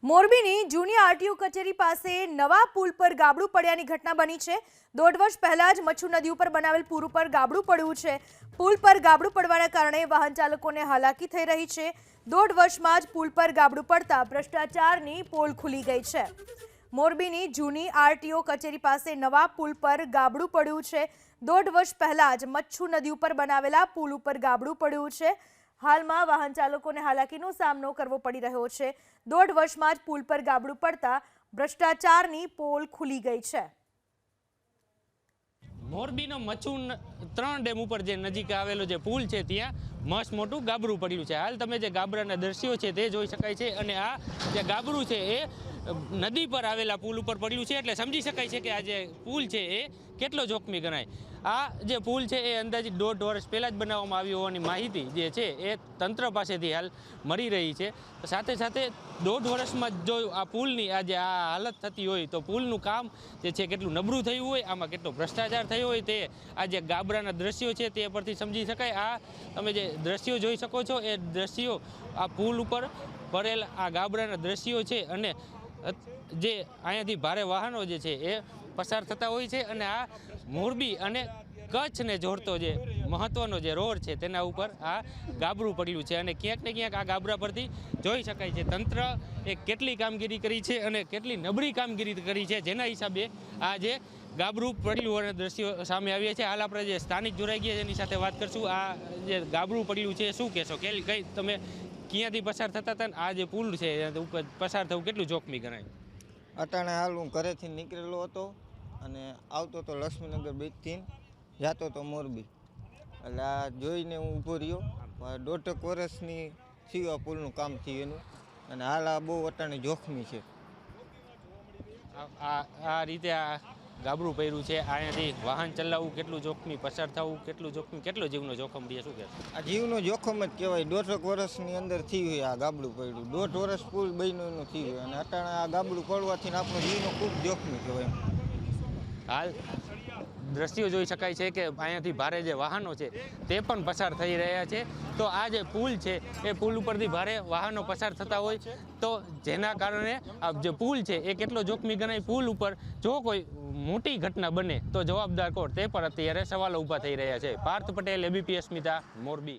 મોરબીની જૂની આરટીઓ કચેરી પાસે નવા પુલ પર ગાબડું પડ્યાની ઘટના બની છે। 1.5 વર્ષ પહેલા જ મચ્છુ નદી ઉપર બનાવેલ પુલ ઉપર ગાબડું પડ્યું છે। પુલ પર ગાબડું પડવાના કારણે વાહન ચાલકોને હાલાકી થઈ રહી છે। 1.5 વર્ષમાં જ પુલ પર ગાબડું પડતા ભ્રષ્ટાચારની પોલ ખુલી ગઈ છે। મોરબીની જૂની આરટીઓ કચેરી પાસે નવા પુલ પર ગાબડું પડ્યું છે। 1.5 વર્ષ પહેલા જ મચ્છુ નદી ઉપર બનાવેલા પુલ ઉપર ગાબડું પડ્યું છે। હાલમાં વાહન ચાલકોને હાલાકીનો સામનો કરવો પડી રહ્યો છે। 1.5 વર્ષમાં જ પુલ પર ગાબડું પડતા ભ્રષ્ટાચારની પોલ ખુલી ગઈ છે। મોરબીનો મચ્છુ 3 ડેમ ઉપર જે નજીક આવેલો જે પુલ છે ત્યાં મસ્ત મોટું ગાબરું પડ્યું છે। હાલ તમે જે ગાબરાના દ્રશ્યો છે તે જોઈ શકાય છે અને આ જે ગાબરું છે એ નદી પર આવેલા પુલ ઉપર પડ્યું છે એટલે સમજી શકાય છે કે આ જે પુલ છે એ કેટલો જોખમી ગણાય। આ જે પુલ છે એ અંદાજિત 1.5 વર્ષ પહેલા જ બનાવવામાં આવ્યો હોવાની માહિતી જે છે એ તંત્ર પાસેથી હાલ મળી રહી છે। સાથે સાથે 1.5 વર્ષમાં જો આ પુલની આજે આ હાલત થતી હોય તો પુલનું કામ જે છે કેટલું નબળું થયું હોય, આમાં કેટલો ભ્રષ્ટાચાર થયો હોય તે આ જે ગાબરાના દ્રશ્યો છે તે પરથી સમજી શકાય। આ તમે જે દ્રશ્યો જોઈ શકો છો એ દ્રશ્યો આ પુલ ઉપર પડેલ આ ગાબરાના દ્રશ્યો છે અને જે અહીંયાથી ભારે વાહનો જે છે એ પસાર થતા હોય છે અને આ મોરબી અને કચ્છને જોડતો જે મહત્વનો જે રોડ છે તેના ઉપર આ ગાબરું પડ્યું છે અને ક્યાંક ને ક્યાંક આ ગાબરા પરથી જોઈ શકાય છે તંત્ર એ કેટલી કામગીરી કરી છે અને કેટલી નબળી કામગીરી કરી છે જેના હિસાબે આ જે ગાબરું પડ્યું અને દ્રશ્યો સામે આવ્યા છે। હાલ આપણે જે સ્થાનિક જોડાઈ ગયા છે એની સાથે વાત કરશું। આ જે ગાબરું પડ્યું છે શું કહેશો? કઈ તમે ક્યાંથી પસાર થતા હતા ને આ જે પુલ છે ઉપર પસાર થવું કેટલું જોખમી ગણાય? અટાણે હાલ હું ઘરેથી નીકળેલો હતો અને આવતો તો લક્ષ્મીનગર બીચથી જતો તો મોરબી, એટલે આ જોઈને હું ઊભો રહ્યો। 1.5 વર્ષની સીવા પુલનું કામ થયું એનું અને હાલ આ બહુ અટાણે જોખમી છે। આ રીતે આ ગાબરું પડ્યું છે, અહીંયાથી વાહન ચલાવવું કેટલું જોખમી, પસાર થવું કેટલું જોખમી, કેટલો જીવનો જોખમ રહે શું કહેશો? આ જીવનો જોખમ જ કહેવાય। 1.5 વર્ષની અંદર થયું હોય આ ગાબડું પડ્યું, 1.5 વર્ષ પુલ બન્યું એનું થયું હોય અને અટાણે આ ગાબડું પડવાથી આપણો જીવનો ખૂબ જોખમી કહેવાય। હાલ દ્રશ્યો જોઈ શકાય છે કે અહીંયાથી ભારે જે વાહનો છે તે પણ પસાર થઈ રહ્યા છે। તો આ જે પુલ છે એ પુલ ઉપરથી ભારે વાહનો પસાર થતા હોય તો જેના કારણે આ જે પુલ છે એ કેટલો જોખમી ગણાય। પુલ ઉપર જો કોઈ મોટી ઘટના બને તો જવાબદાર કોણ તે પર અત્યારે સવાલો ઊભા થઈ રહ્યા છે। પાર્થ પટેલ, ABP અસ્મિતા, મોરબી।